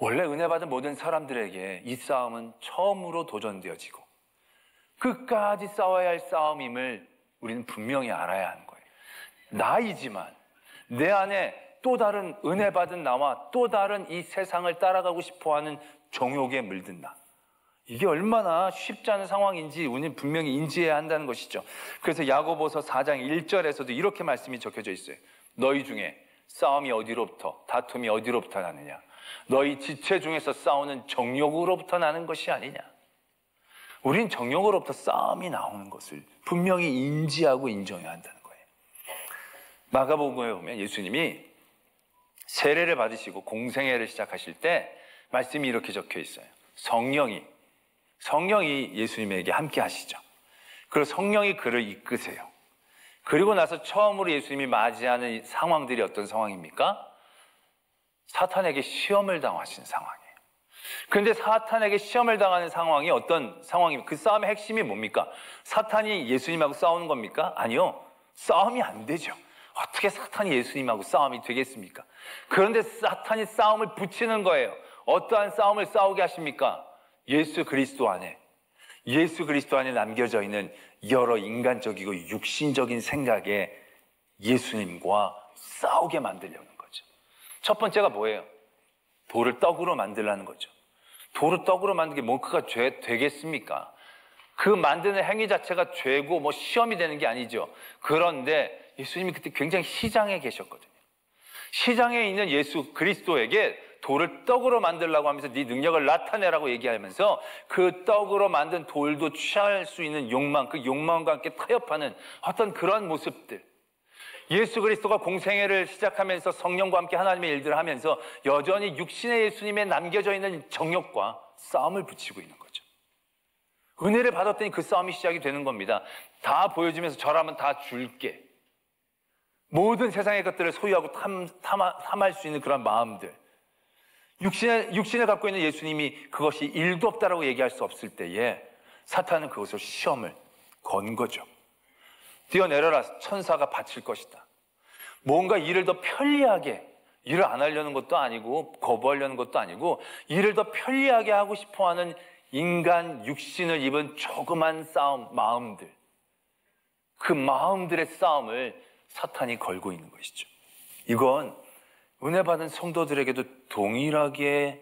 원래 은혜 받은 모든 사람들에게 이 싸움은 처음으로 도전되어지고 끝까지 싸워야 할 싸움임을 우리는 분명히 알아야 하는 거예요. 나이지만 내 안에 또 다른 은혜 받은 나와 또 다른 이 세상을 따라가고 싶어하는 정욕에 물든 나, 이게 얼마나 쉽지 않은 상황인지 우리는 분명히 인지해야 한다는 것이죠. 그래서 야고보서 4장 1절에서도 이렇게 말씀이 적혀져 있어요. 너희 중에 싸움이 어디로부터, 다툼이 어디로부터 나느냐? 너희 지체 중에서 싸우는 정욕으로부터 나는 것이 아니냐? 우린 정욕으로부터 싸움이 나오는 것을 분명히 인지하고 인정해야 한다는 거예요. 마가복음에 보면 예수님이 세례를 받으시고 공생애를 시작하실 때 말씀이 이렇게 적혀 있어요. 성령이 예수님에게 함께 하시죠. 그리고 성령이 그를 이끄세요. 그리고 나서 처음으로 예수님이 맞이하는 상황들이 어떤 상황입니까? 사탄에게 시험을 당하신 상황이에요. 그런데 사탄에게 시험을 당하는 상황이 어떤 상황입니까? 그 싸움의 핵심이 뭡니까? 사탄이 예수님하고 싸우는 겁니까? 아니요. 싸움이 안 되죠. 어떻게 사탄이 예수님하고 싸움이 되겠습니까? 그런데 사탄이 싸움을 붙이는 거예요. 어떠한 싸움을 싸우게 하십니까? 예수 그리스도 안에 남겨져 있는 여러 인간적이고 육신적인 생각에 예수님과 싸우게 만들려는 거죠. 첫 번째가 뭐예요? 돌을 떡으로 만들라는 거죠. 돌을 떡으로 만드는 게 뭐가 죄 되겠습니까? 그 만드는 행위 자체가 죄고 시험이 되는 게 아니죠. 그런데 예수님이 그때 굉장히 시장에 계셨거든요. 시장에 있는 예수 그리스도에게 돌을 떡으로 만들라고 하면서 네 능력을 나타내라고 얘기하면서 그 떡으로 만든 돌도 취할 수 있는 욕망, 그 욕망과 함께 타협하는 어떤 그런 모습들. 예수 그리스도가 공생애를 시작하면서 성령과 함께 하나님의 일들을 하면서 여전히 육신의 예수님에 남겨져 있는 정욕과 싸움을 붙이고 있는 거죠. 은혜를 받았더니 그 싸움이 시작이 되는 겁니다. 다 보여주면서 저라면 다 줄게. 모든 세상의 것들을 소유하고 탐할 수 있는 그런 마음들. 육신을 갖고 있는 예수님이 그것이 일도 없다라고 얘기할 수 없을 때에 사탄은 그것을 시험을 건 거죠. 뛰어내려라, 천사가 바칠 것이다. 뭔가 일을 더 편리하게, 일을 안 하려는 것도 아니고 거부하려는 것도 아니고 일을 더 편리하게 하고 싶어하는 인간 육신을 입은 조그만 싸움, 마음들. 그 마음들의 싸움을 사탄이 걸고 있는 것이죠. 이건 은혜 받은 성도들에게도 동일하게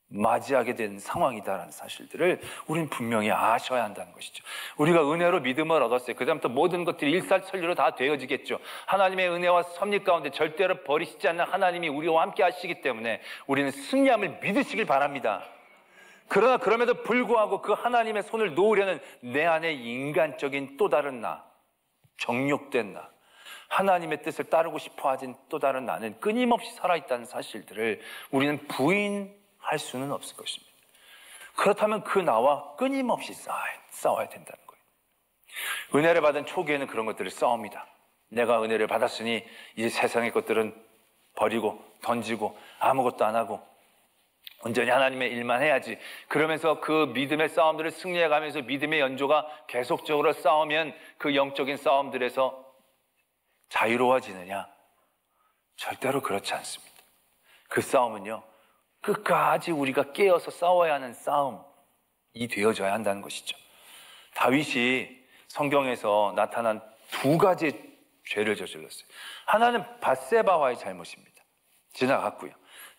맞이하게 된 상황이다라는 사실들을 우리는 분명히 아셔야 한다는 것이죠. 우리가 은혜로 믿음을 얻었어요. 그 다음부터 모든 것들이 일사천리로 다 되어지겠죠. 하나님의 은혜와 섭리 가운데 절대로 버리시지 않는 하나님이 우리와 함께 하시기 때문에 우리는 승리함을 믿으시길 바랍니다. 그러나 그럼에도 불구하고 그 하나님의 손을 놓으려는 내 안에 인간적인 또 다른 나, 정욕된 나, 하나님의 뜻을 따르고 싶어 하진 또 다른 나는 끊임없이 살아있다는 사실들을 우리는 부인할 수는 없을 것입니다. 그렇다면 그 나와 끊임없이 싸워야 된다는 거예요. 은혜를 받은 초기에는 그런 것들을 싸웁니다. 내가 은혜를 받았으니 이제 세상의 것들은 버리고 던지고 아무것도 안 하고 온전히 하나님의 일만 해야지. 그러면서 그 믿음의 싸움들을 승리해가면서 믿음의 연조가 계속적으로 싸우면 그 영적인 싸움들에서 자유로워지느냐? 절대로 그렇지 않습니다. 그 싸움은요, 끝까지 우리가 깨어서 싸워야 하는 싸움이 되어져야 한다는 것이죠. 다윗이 성경에서 나타난 두 가지의 죄를 저질렀어요. 하나는 밧세바와의 잘못입니다. 지나갔고요.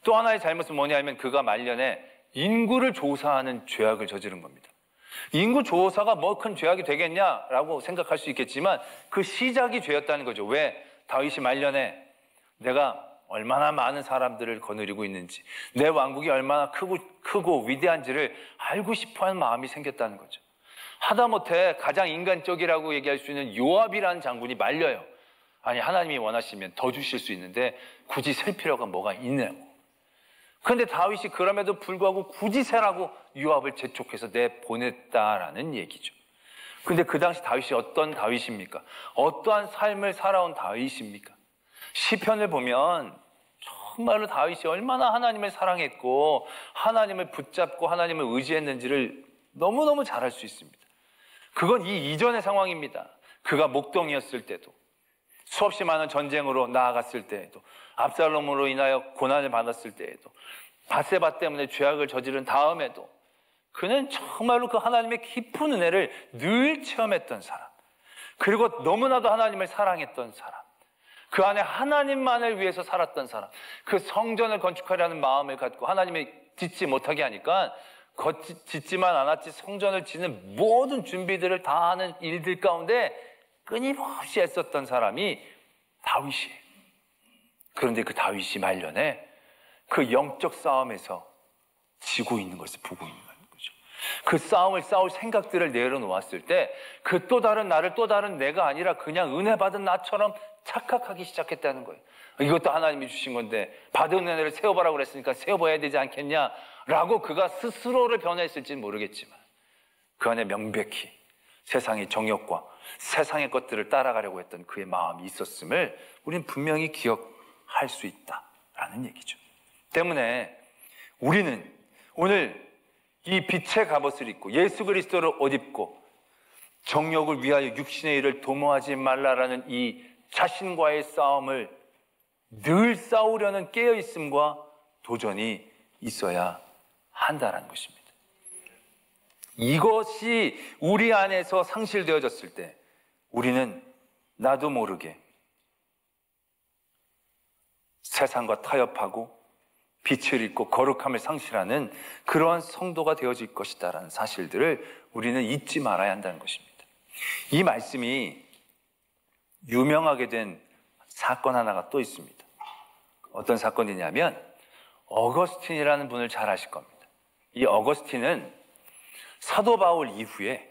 또 하나의 잘못은 뭐냐면 그가 말년에 인구를 조사하는 죄악을 저지른 겁니다. 인구 조사가 뭐 큰 죄악이 되겠냐라고 생각할 수 있겠지만 그 시작이 죄였다는 거죠. 왜? 다윗이 말년에 내가 얼마나 많은 사람들을 거느리고 있는지, 내 왕국이 얼마나 크고 위대한지를 알고 싶어하는 마음이 생겼다는 거죠. 하다못해 가장 인간적이라고 얘기할 수 있는 요압이라는 장군이 말려요. 아니, 하나님이 원하시면 더 주실 수 있는데 굳이 셀 필요가 뭐가 있냐고. 그런데 다윗이 그럼에도 불구하고 굳이 세라고 요압을 재촉해서 내보냈다라는 얘기죠. 그런데 그 당시 다윗이 어떤 다윗입니까? 어떠한 삶을 살아온 다윗입니까? 시편을 보면 정말로 다윗이 얼마나 하나님을 사랑했고 하나님을 붙잡고 하나님을 의지했는지를 너무너무 잘 알 수 있습니다. 그건 이 이전의 상황입니다. 그가 목동이었을 때도, 수없이 많은 전쟁으로 나아갔을 때에도, 압살롬으로 인하여 고난을 받았을 때에도, 밧세바 때문에 죄악을 저지른 다음에도 그는 정말로 그 하나님의 깊은 은혜를 늘 체험했던 사람, 그리고 너무나도 하나님을 사랑했던 사람, 그 안에 하나님만을 위해서 살았던 사람, 그 성전을 건축하려는 마음을 갖고 하나님이 짓지 못하게 하니까 짓지만 않았지 성전을 짓는 모든 준비들을 다 하는 일들 가운데 끊임없이 애썼던 사람이 다윗이에요. 그런데 그 다윗이 말년에 그 영적 싸움에서 지고 있는 것을 보고 있는 거죠. 그 싸움을 싸울 생각들을 내려놓았을 때 그 또 다른 나를 또 다른 내가 아니라 그냥 은혜 받은 나처럼 착각하기 시작했다는 거예요. 이것도 하나님이 주신 건데 받은 은혜를 세워보라고 그랬으니까 세워봐야 되지 않겠냐라고 그가 스스로를 변화했을지는 모르겠지만 그 안에 명백히 세상의 정욕과 세상의 것들을 따라가려고 했던 그의 마음이 있었음을 우리는 분명히 기억할 수 있다라는 얘기죠. 때문에 우리는 오늘 이 빛의 갑옷을 입고 예수 그리스도를 옷 입고 정욕을 위하여 육신의 일을 도모하지 말라라는 이 자신과의 싸움을 늘 싸우려는 깨어있음과 도전이 있어야 한다는 것입니다. 이것이 우리 안에서 상실되어졌을 때 우리는 나도 모르게 세상과 타협하고 빛을 잃고 거룩함을 상실하는 그러한 성도가 되어질 것이다라는 사실들을 우리는 잊지 말아야 한다는 것입니다. 이 말씀이 유명하게 된 사건 하나가 또 있습니다. 어떤 사건이냐면 어거스틴이라는 분을 잘 아실 겁니다. 이 어거스틴은 사도 바울 이후에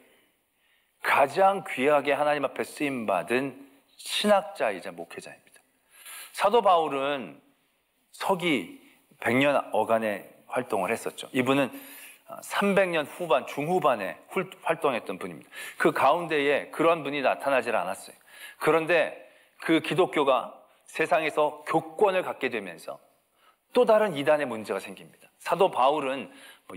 가장 귀하게 하나님 앞에 쓰임받은 신학자이자 목회자입니다. 사도 바울은 서기 100년 어간에 활동을 했었죠. 이분은 300년 후반, 중후반에 활동했던 분입니다. 그 가운데에 그런 분이 나타나질 않았어요. 그런데 그 기독교가 세상에서 교권을 갖게 되면서 또 다른 이단의 문제가 생깁니다. 사도 바울은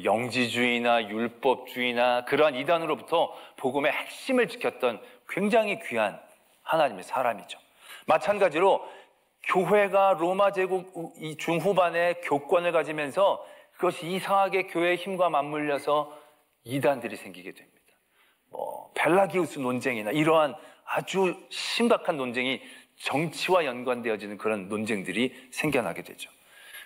영지주의나 율법주의나 그러한 이단으로부터 복음의 핵심을 지켰던 굉장히 귀한 하나님의 사람이죠. 마찬가지로 교회가 로마 제국 이 중후반에 교권을 가지면서 그것이 이상하게 교회의 힘과 맞물려서 이단들이 생기게 됩니다. 벨라기우스 논쟁이나 이러한 아주 심각한 논쟁이 정치와 연관되어지는 그런 논쟁들이 생겨나게 되죠.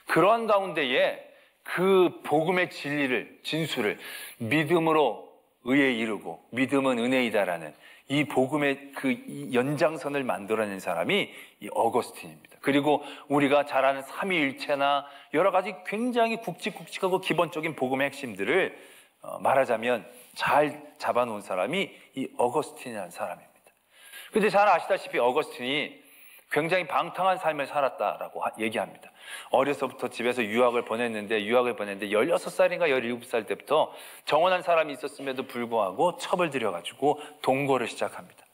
그러한 가운데에 그 복음의 진수를 믿음으로 의에 이르고 믿음은 은혜이다라는 이 복음의 그 연장선을 만들어낸 사람이 이 어거스틴입니다. 그리고 우리가 잘 아는 삼위일체나 여러 가지 굉장히 굵직굵직하고 기본적인 복음의 핵심들을 말하자면 잘 잡아놓은 사람이 이 어거스틴이라는 사람입니다. 근데 잘 아시다시피 어거스틴이 굉장히 방탕한 삶을 살았다라고 얘기합니다. 어려서부터 집에서 유학을 보냈는데 16살인가 17살 때부터 정원한 사람이 있었음에도 불구하고 첩을 들여가지고 동거를 시작합니다.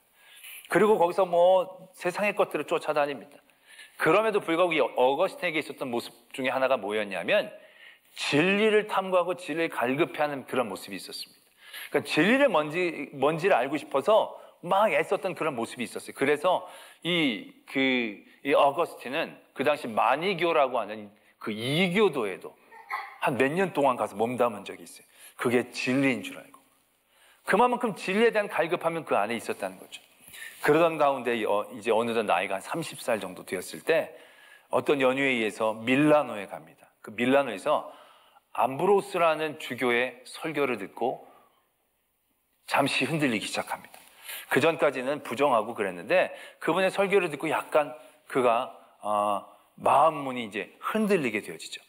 그리고 거기서 세상의 것들을 쫓아다닙니다. 그럼에도 불구하고 이 어거스틴에게 있었던 모습 중에 하나가 뭐였냐면 진리를 탐구하고 진리를 갈급해하는 그런 모습이 있었습니다. 그러니까 진리를 뭔지를 알고 싶어서 막 애썼던 그런 모습이 있었어요. 그래서 이 어거스틴은 그 당시 마니교라고 하는 그 이교도에도 한 몇 년 동안 가서 몸담은 적이 있어요. 그게 진리인 줄 알고. 그만큼 진리에 대한 갈급하면 그 안에 있었다는 거죠. 그러던 가운데 이제 어느덧 나이가 한 30살 정도 되었을 때 어떤 연유에 의해서 밀라노에 갑니다. 그 밀라노에서 암브로스라는 주교의 설교를 듣고 잠시 흔들리기 시작합니다. 그 전까지는 부정하고 그랬는데 그분의 설교를 듣고 약간 그가 마음문이 이제 흔들리게 되어지죠.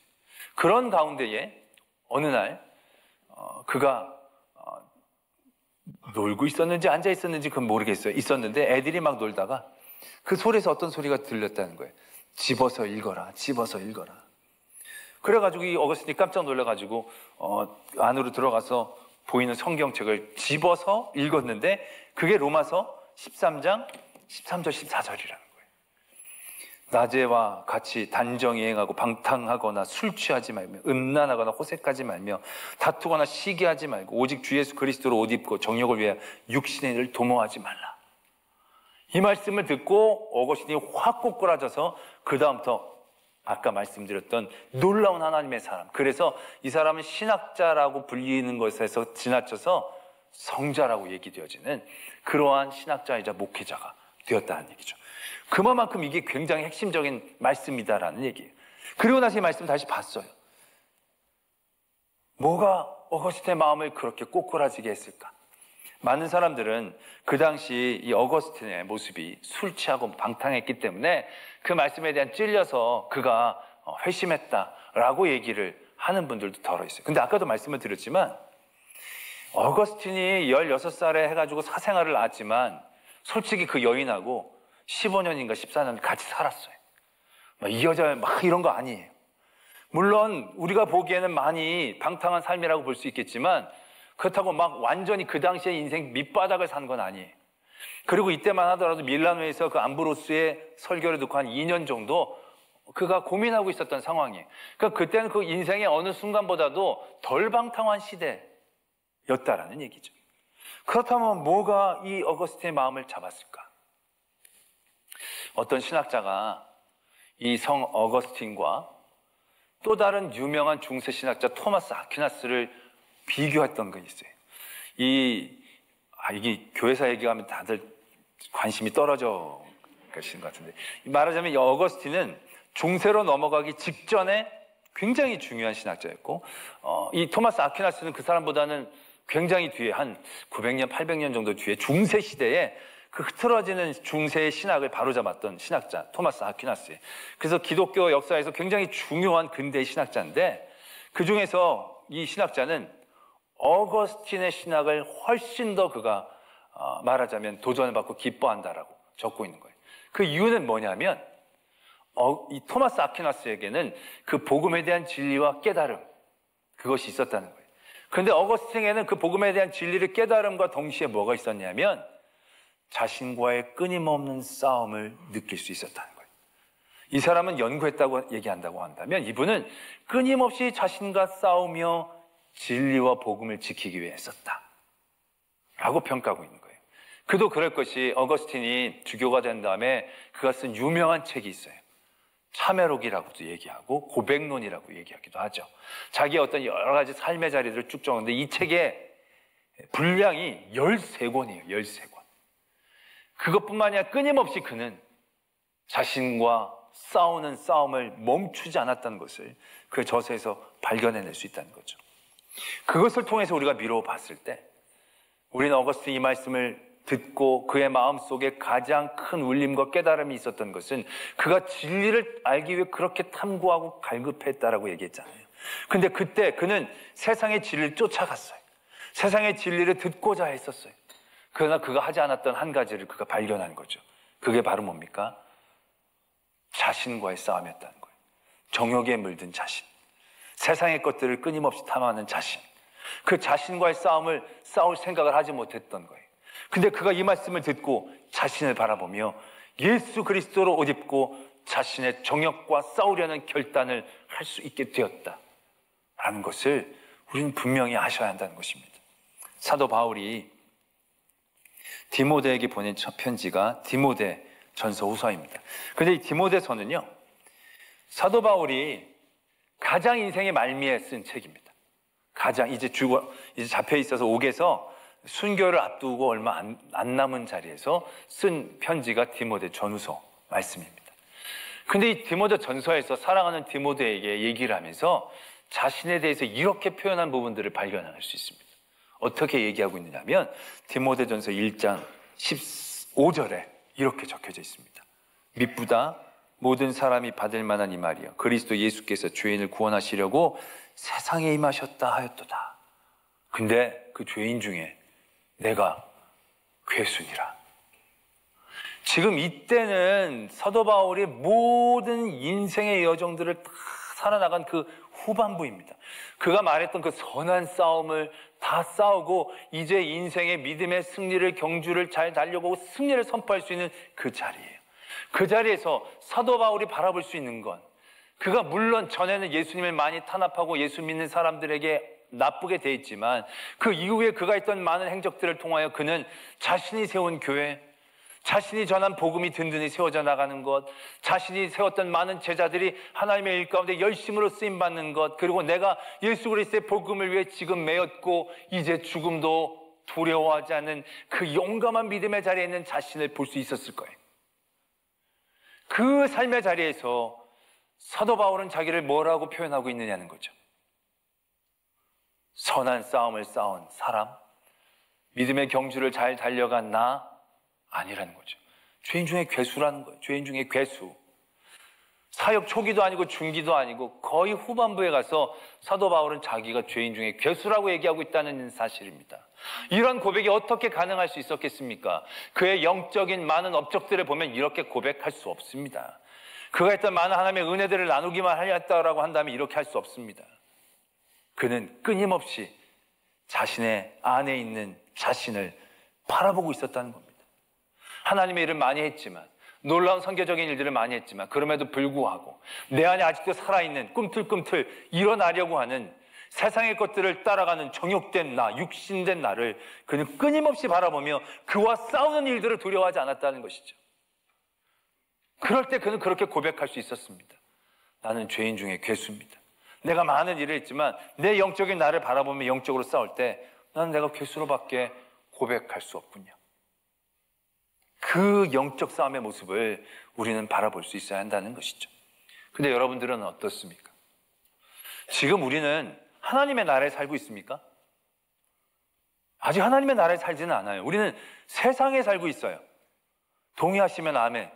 그런 가운데에 어느 날 그가 놀고 있었는지 앉아 있었는지 그건 모르겠어요. 있었는데 애들이 막 놀다가 그 소리에서 어떤 소리가 들렸다는 거예요. 집어서 읽어라, 집어서 읽어라. 그래가지고 이 어거스틴이 깜짝 놀라가지고 안으로 들어가서 보이는 성경책을 집어서 읽었는데 그게 로마서 13장 13절 14절이라는 거예요. 낮에와 같이 단정히 행하고 방탕하거나 술 취하지 말며 음란하거나 호색하지 말며 다투거나 시기하지 말고 오직 주 예수 그리스도로 옷 입고 정욕을 위해 육신의 일을 도모하지 말라. 이 말씀을 듣고 어거스틴이 확 꼬꾸라져서 그 다음부터 아까 말씀드렸던 놀라운 하나님의 사람. 그래서 이 사람은 신학자라고 불리는 것에서 지나쳐서 성자라고 얘기되어지는 그러한 신학자이자 목회자가 되었다는 얘기죠. 그만큼 이게 굉장히 핵심적인 말씀이다라는 얘기예요. 그리고 나서 이 말씀 다시 봤어요. 뭐가 어거스틴의 마음을 그렇게 꼬꾸라지게 했을까? 많은 사람들은 그 당시 이 어거스틴의 모습이 술 취하고 방탕했기 때문에 그 말씀에 대한 찔려서 그가 회심했다라고 얘기를 하는 분들도 덜어 있어요. 근데 아까도 말씀을 드렸지만 어거스틴이 16살에 해가지고 사생활을 낳았지만 솔직히 그 여인하고 15년인가 14년 같이 살았어요. 이 여자 막 이런 거 아니에요. 물론 우리가 보기에는 많이 방탕한 삶이라고 볼 수 있겠지만 그렇다고 막 완전히 그 당시에 인생 밑바닥을 산 건 아니에요. 그리고 이때만 하더라도 밀라노에서 그 암브로스의 설교를 듣고 한 2년 정도 그가 고민하고 있었던 상황이에요. 그러니까 그때는 그 인생의 어느 순간보다도 덜 방탕한 시대였다라는 얘기죠. 그렇다면 뭐가 이 어거스틴의 마음을 잡았을까? 어떤 신학자가 이 성 어거스틴과 또 다른 유명한 중세 신학자 토마스 아퀴나스를 비교했던 게 있어요. 이게 교회사 얘기하면 다들 관심이 떨어져 계시는 것 같은데, 말하자면 이 어거스틴은 중세로 넘어가기 직전에 굉장히 중요한 신학자였고, 이 토마스 아퀴나스는 그 사람보다는 굉장히 뒤에 한 900년, 800년 정도 뒤에 중세 시대에 그 흐트러지는 중세의 신학을 바로잡았던 신학자 토마스 아퀴나스예요. 그래서 기독교 역사에서 굉장히 중요한 근대 신학자인데, 그 중에서 이 신학자는 어거스틴의 신학을 훨씬 더 그가 말하자면 도전을 받고 기뻐한다라고 적고 있는 거예요. 그 이유는 뭐냐면 이 토마스 아퀴나스에게는 그 복음에 대한 진리와 깨달음, 그것이 있었다는 거예요. 그런데 어거스틴에게는 그 복음에 대한 진리를 깨달음과 동시에 뭐가 있었냐면 자신과의 끊임없는 싸움을 느낄 수 있었다는 거예요. 이 사람은 연구했다고 얘기한다고 한다면 이분은 끊임없이 자신과 싸우며 진리와 복음을 지키기 위해 했었다 라고 평가하고 있는 거예요. 그도 그럴 것이 어거스틴이 주교가 된 다음에 그가 쓴 유명한 책이 있어요. 참회록이라고도 얘기하고 고백론이라고 얘기하기도 하죠. 자기의 어떤 여러 가지 삶의 자리들을 쭉 적었는데 이 책의 분량이 13권이에요. 13권. 그것뿐만 아니라 끊임없이 그는 자신과 싸우는 싸움을 멈추지 않았다는 것을 그 저서에서 발견해낼 수 있다는 거죠. 그것을 통해서 우리가 미루어 봤을 때 우리는 어거스틴 이 말씀을 듣고 그의 마음속에 가장 큰 울림과 깨달음이 있었던 것은 그가 진리를 알기 위해 그렇게 탐구하고 갈급했다라고 얘기했잖아요. 근데 그때 그는 세상의 진리를 쫓아갔어요. 세상의 진리를 듣고자 했었어요. 그러나 그가 하지 않았던 한 가지를 그가 발견한 거죠. 그게 바로 뭡니까? 자신과의 싸움이었다는 거예요. 정욕에 물든 자신, 세상의 것들을 끊임없이 탐하는 자신, 그 자신과의 싸울 생각을 하지 못했던 거예요. 근데 그가 이 말씀을 듣고 자신을 바라보며 예수 그리스도로 옷 입고 자신의 정욕과 싸우려는 결단을 할 수 있게 되었다라는 것을 우리는 분명히 아셔야 한다는 것입니다. 사도 바울이 디모데에게 보낸 첫 편지가 디모데 전서 후서입니다. 그런데 이 디모데서는요, 사도 바울이 가장 인생의 말미에 쓴 책입니다. 가장 이제 잡혀 있어서 옥에서 순교를 앞두고 얼마 안 남은 자리에서 쓴 편지가 디모데 전후서 말씀입니다. 근데 이 디모데 전서에서 사랑하는 디모데에게 얘기를 하면서 자신에 대해서 이렇게 표현한 부분들을 발견할 수 있습니다. 어떻게 얘기하고 있느냐면 디모데전서 1장 15절에 이렇게 적혀져 있습니다. 미쁘다 모든 사람이 받을 만한 이 말이여 그리스도 예수께서 죄인을 구원하시려고 세상에 임하셨다 하였도다. 근데 그 죄인 중에 내가 괴순이라. 지금 이때는 사도 바울이 모든 인생의 여정들을 다 살아나간 그 후반부입니다. 그가 말했던 그 선한 싸움을 다 싸우고 이제 인생의 믿음의 승리를 경주를 잘 달려보고 승리를 선포할 수 있는 그 자리예요. 그 자리에서 사도 바울이 바라볼 수 있는 건 그가 물론 전에는 예수님을 많이 탄압하고 예수 믿는 사람들에게 나쁘게 대했지만 그 이후에 그가 했던 많은 행적들을 통하여 그는 자신이 세운 교회, 자신이 전한 복음이 든든히 세워져 나가는 것, 자신이 세웠던 많은 제자들이 하나님의 일 가운데 열심으로 쓰임받는 것, 그리고 내가 예수 그리스도의 복음을 위해 지금 매였고 이제 죽음도 두려워하지 않는 그 용감한 믿음의 자리에 있는 자신을 볼 수 있었을 거예요. 그 삶의 자리에서 사도 바울은 자기를 뭐라고 표현하고 있느냐는 거죠. 선한 싸움을 싸운 사람, 믿음의 경주를 잘 달려간 나 아니라는 거죠. 죄인 중에 괴수라는 거예요. 죄인 중에 괴수. 사역 초기도 아니고 중기도 아니고 거의 후반부에 가서 사도 바울은 자기가 죄인 중에 괴수라고 얘기하고 있다는 사실입니다. 이런 고백이 어떻게 가능할 수 있었겠습니까? 그의 영적인 많은 업적들을 보면 이렇게 고백할 수 없습니다. 그가 했던 많은 하나님의 은혜들을 나누기만 하였다라고 한다면 이렇게 할 수 없습니다. 그는 끊임없이 자신의 안에 있는 자신을 바라보고 있었다는 겁니다. 하나님의 일을 많이 했지만, 놀라운 선교적인 일들을 많이 했지만, 그럼에도 불구하고 내 안에 아직도 살아있는 꿈틀꿈틀 일어나려고 하는 세상의 것들을 따라가는 정욕된 나, 육신된 나를 그는 끊임없이 바라보며 그와 싸우는 일들을 두려워하지 않았다는 것이죠. 그럴 때 그는 그렇게 고백할 수 있었습니다. 나는 죄인 중에 괴수입니다. 내가 많은 일을 했지만 내 영적인 나를 바라보며 영적으로 싸울 때 나는 내가 괴수로밖에 고백할 수 없군요. 그 영적 싸움의 모습을 우리는 바라볼 수 있어야 한다는 것이죠. 근데 여러분들은 어떻습니까? 지금 우리는 하나님의 나라에 살고 있습니까? 아직 하나님의 나라에 살지는 않아요. 우리는 세상에 살고 있어요. 동의하시면 아멘.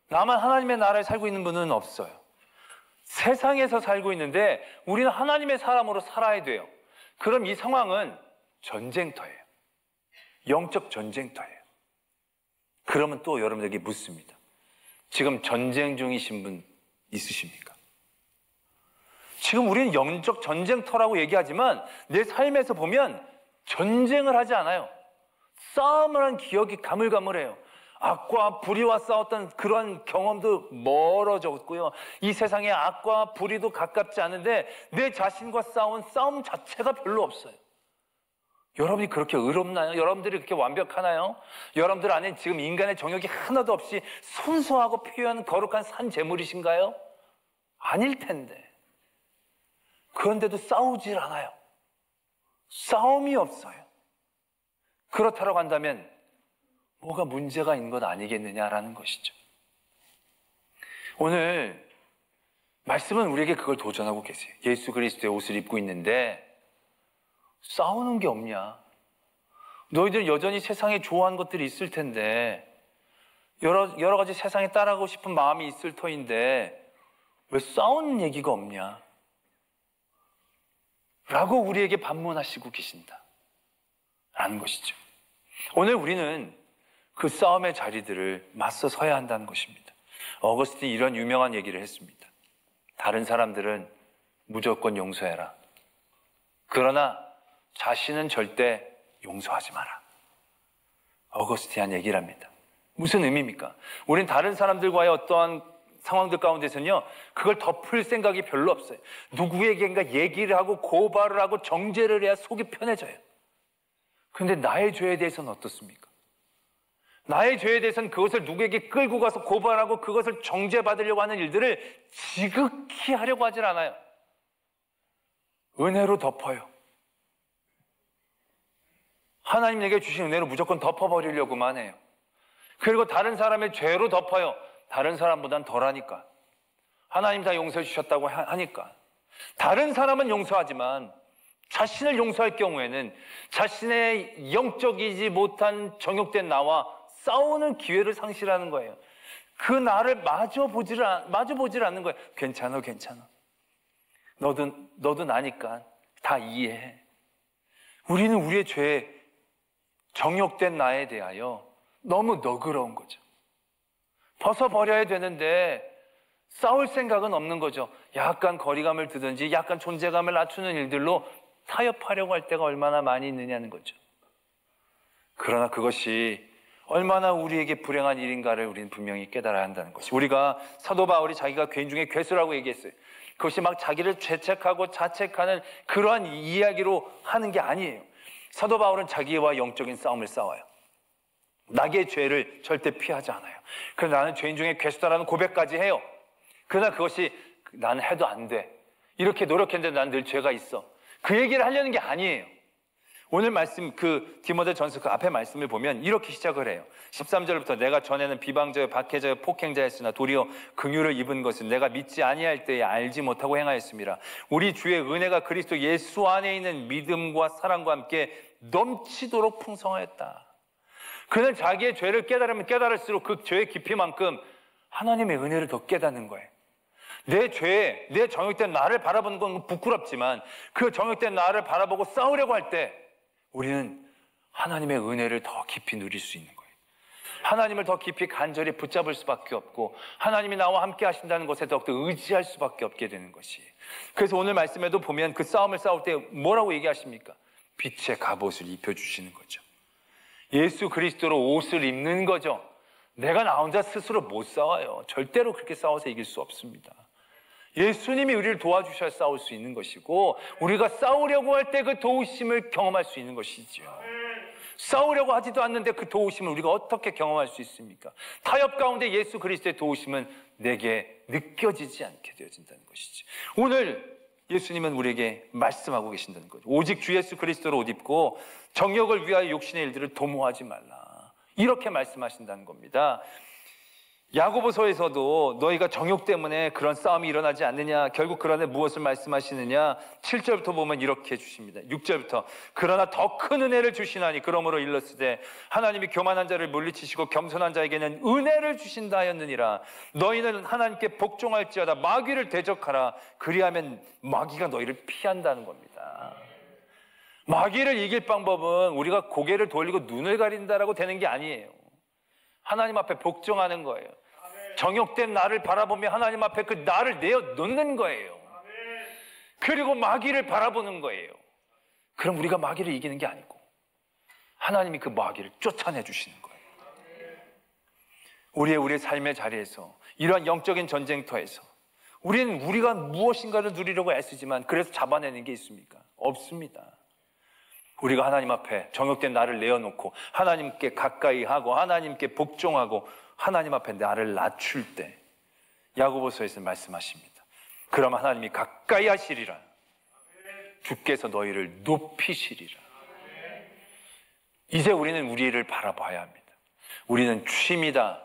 나만 하나님의 나라에 살고 있는 분은 없어요. 세상에서 살고 있는데 우리는 하나님의 사람으로 살아야 돼요. 그럼 이 상황은 전쟁터예요. 영적 전쟁터예요. 그러면 또 여러분에게 묻습니다. 지금 전쟁 중이신 분 있으십니까? 지금 우리는 영적 전쟁터라고 얘기하지만 내 삶에서 보면 전쟁을 하지 않아요. 싸움을 한 기억이 가물가물해요. 악과 불의와 싸웠던 그런 경험도 멀어졌고요. 이 세상에 악과 불의도 가깝지 않은데 내 자신과 싸운 싸움 자체가 별로 없어요. 여러분이 그렇게 의롭나요? 여러분들이 그렇게 완벽하나요? 여러분들 안에 지금 인간의 정욕이 하나도 없이 순수하고 표현 거룩한 산 제물이신가요? 아닐 텐데. 그런데도 싸우질 않아요. 싸움이 없어요. 그렇다고 한다면 뭐가 문제가 있는 것 아니겠느냐라는 것이죠. 오늘 말씀은 우리에게 그걸 도전하고 계세요. 예수 그리스도의 옷을 입고 있는데 싸우는 게 없냐? 너희들 여전히 세상에 좋아하는 것들이 있을 텐데 여러 가지 세상에 따라가고 싶은 마음이 있을 터인데 왜 싸우는 얘기가 없냐? 라고 우리에게 반문하시고 계신다 라는 것이죠. 오늘 우리는 그 싸움의 자리들을 맞서 서야 한다는 것입니다. 어거스틴이 이런 유명한 얘기를 했습니다. 다른 사람들은 무조건 용서해라. 그러나 자신은 절대 용서하지 마라. 어거스틴이 한 얘기를 합니다. 무슨 의미입니까? 우린 다른 사람들과의 어떠한 상황들 가운데서는요, 그걸 덮을 생각이 별로 없어요. 누구에게인가 얘기를 하고 고발을 하고 정죄를 해야 속이 편해져요. 그런데 나의 죄에 대해서는 어떻습니까? 나의 죄에 대해서는 그것을 누구에게 끌고 가서 고발하고 그것을 정죄받으려고 하는 일들을 지극히 하려고 하질 않아요. 은혜로 덮어요. 하나님 내게 주신 은혜로 무조건 덮어버리려고만 해요. 그리고 다른 사람의 죄로 덮어요. 다른 사람보단 덜하니까. 하나님 다 용서해 주셨다고 하니까. 다른 사람은 용서하지만 자신을 용서할 경우에는 자신의 영적이지 못한 정욕된 나와 싸우는 기회를 상실하는 거예요. 그 나를 마주 보질 않는 거예요. 괜찮아. 너도 나니까 다 이해해. 우리는 우리의 죄에 정욕된 나에 대하여 너무 너그러운 거죠. 벗어버려야 되는데 싸울 생각은 없는 거죠. 약간 거리감을 두든지 약간 존재감을 낮추는 일들로 타협하려고 할 때가 얼마나 많이 있느냐는 거죠. 그러나 그것이 얼마나 우리에게 불행한 일인가를 우리는 분명히 깨달아야 한다는 것이. 우리가 사도 바울이 자기가 죄인 중에 괴수라고 얘기했어요. 그것이 막 자기를 죄책하고 자책하는 그러한 이야기로 하는 게 아니에요. 사도 바울은 자기와 영적인 싸움을 싸워요. 나의 죄를 절대 피하지 않아요. 그래서 나는 죄인 중에 괴수다라는 고백까지 해요. 그러나 그것이 나는 해도 안 돼. 이렇게 노력했는데 난 늘 죄가 있어. 그 얘기를 하려는 게 아니에요. 오늘 말씀 디모데전서 그 앞에 말씀을 보면 이렇게 시작을 해요. 13절부터 내가 전에는 비방자여 박해자여 폭행자였으나 도리어 긍휼을 입은 것은 내가 믿지 아니할 때에 알지 못하고 행하였습니다. 우리 주의 은혜가 그리스도 예수 안에 있는 믿음과 사랑과 함께 넘치도록 풍성하였다. 그는 자기의 죄를 깨달으면 깨달을수록 그 죄의 깊이만큼 하나님의 은혜를 더 깨닫는 거예요. 내 죄, 내 정욕된 나를 바라보는 건 부끄럽지만 그 정욕된 나를 바라보고 싸우려고 할 때 우리는 하나님의 은혜를 더 깊이 누릴 수 있는 거예요. 하나님을 더 깊이 간절히 붙잡을 수밖에 없고 하나님이 나와 함께 하신다는 것에 더욱더 의지할 수밖에 없게 되는 것이. 그래서 오늘 말씀에도 보면 그 싸움을 싸울 때 뭐라고 얘기하십니까? 빛의 갑옷을 입혀주시는 거죠. 예수 그리스도로 옷을 입는 거죠. 내가 나 혼자 스스로 못 싸워요. 절대로 그렇게 싸워서 이길 수 없습니다. 예수님이 우리를 도와주셔야 싸울 수 있는 것이고 우리가 싸우려고 할 때 그 도우심을 경험할 수 있는 것이죠. 싸우려고 하지도 않는데 그 도우심을 우리가 어떻게 경험할 수 있습니까? 타협 가운데 예수 그리스도의 도우심은 내게 느껴지지 않게 되어진다는 것이지. 오늘 예수님은 우리에게 말씀하고 계신다는 거죠. 오직 주 예수 그리스도로 옷 입고 정욕을 위하여 욕심의 일들을 도모하지 말라. 이렇게 말씀하신다는 겁니다. 야고보서에서도 너희가 정욕 때문에 그런 싸움이 일어나지 않느냐, 결국 그러나 무엇을 말씀하시느냐. 7절부터 보면 이렇게 해주십니다. 6절부터 그러나 더 큰 은혜를 주시나니 그러므로 일렀으되 하나님이 교만한 자를 물리치시고 겸손한 자에게는 은혜를 주신다 하였느니라. 너희는 하나님께 복종할지어다 마귀를 대적하라. 그리하면 마귀가 너희를 피한다는 겁니다. 마귀를 이길 방법은 우리가 고개를 돌리고 눈을 가린다라고 되는 게 아니에요. 하나님 앞에 복종하는 거예요. 정욕된 나를 바라보며 하나님 앞에 그 나를 내어놓는 거예요. 그리고 마귀를 바라보는 거예요. 그럼 우리가 마귀를 이기는 게 아니고 하나님이 그 마귀를 쫓아내 주시는 거예요. 우리의 삶의 자리에서 이러한 영적인 전쟁터에서 우리는 우리가 무엇인가를 누리려고 애쓰지만 그래서 잡아내는 게 있습니까? 없습니다. 우리가 하나님 앞에 정욕된 나를 내어놓고 하나님께 가까이 하고 하나님께 복종하고 하나님 앞에 나를 낮출 때 야고보서에서 말씀하십니다. 그럼 하나님이 가까이 하시리라. 주께서 너희를 높이시리라. 이제 우리는 우리를 바라봐야 합니다. 우리는 취미다,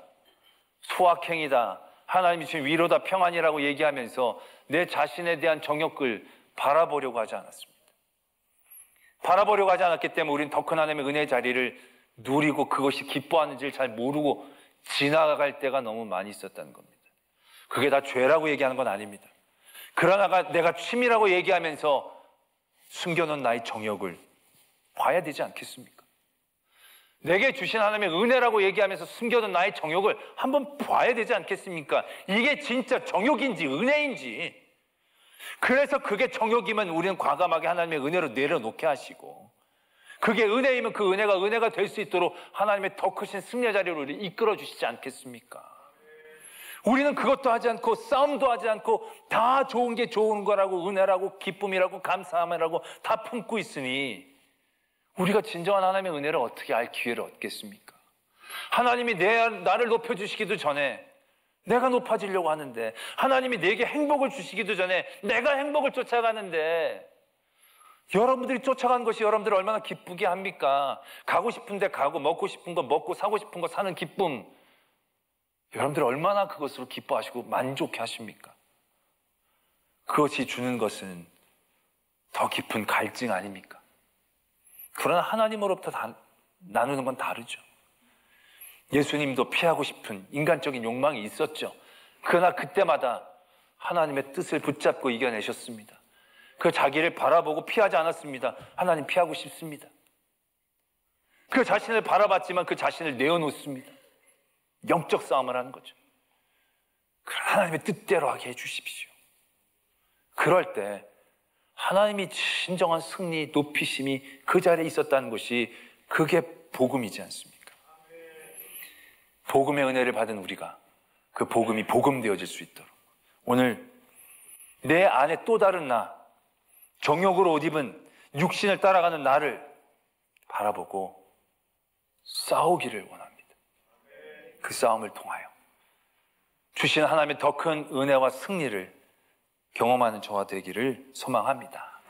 소확행이다, 하나님이 지금 위로다, 평안이라고 얘기하면서 내 자신에 대한 정욕을 바라보려고 하지 않았습니다. 바라보려고 하지 않았기 때문에 우리는 더 큰 하나님의 은혜의 자리를 누리고 그것이 기뻐하는지를 잘 모르고 지나갈 때가 너무 많이 있었다는 겁니다. 그게 다 죄라고 얘기하는 건 아닙니다. 그러나 내가 취미라고 얘기하면서 숨겨놓은 나의 정욕을 봐야 되지 않겠습니까? 내게 주신 하나님의 은혜라고 얘기하면서 숨겨둔 나의 정욕을 한번 봐야 되지 않겠습니까? 이게 진짜 정욕인지 은혜인지. 그래서 그게 정욕이면 우리는 과감하게 하나님의 은혜로 내려놓게 하시고 그게 은혜이면 그 은혜가 될 수 있도록 하나님의 더 크신 승리의 자리로 우리를 이끌어 주시지 않겠습니까? 우리는 그것도 하지 않고 싸움도 하지 않고 다 좋은 게 좋은 거라고 은혜라고 기쁨이라고 감사함이라고 다 품고 있으니 우리가 진정한 하나님의 은혜를 어떻게 알 기회를 얻겠습니까? 하나님이 나를 높여주시기도 전에 내가 높아지려고 하는데 하나님이 내게 행복을 주시기도 전에 내가 행복을 쫓아가는데 여러분들이 쫓아간 것이 여러분들을 얼마나 기쁘게 합니까? 가고 싶은 데 가고 먹고 싶은 거 먹고 사고 싶은 거 사는 기쁨 여러분들 얼마나 그것으로 기뻐하시고 만족해 하십니까? 그것이 주는 것은 더 깊은 갈증 아닙니까? 그러나 하나님으로부터 나누는 건 다르죠. 예수님도 피하고 싶은 인간적인 욕망이 있었죠. 그러나 그때마다 하나님의 뜻을 붙잡고 이겨내셨습니다. 그 자기를 바라보고 피하지 않았습니다. 하나님 피하고 싶습니다. 그 자신을 바라봤지만 그 자신을 내어놓습니다. 영적 싸움을 하는 거죠. 하나님의 뜻대로 하게 해주십시오. 그럴 때 하나님이 진정한 승리, 높이심이 그 자리에 있었다는 것이 그게 복음이지 않습니까? 복음의 은혜를 받은 우리가 그 복음이 복음되어질 수 있도록 오늘 내 안에 또 다른 나, 정욕으로 옷 입은 육신을 따라가는 나를 바라보고 싸우기를 원합니다. 그 싸움을 통하여 주신 하나님의 더 큰 은혜와 승리를 경험하는 저와 되기를 소망합니다.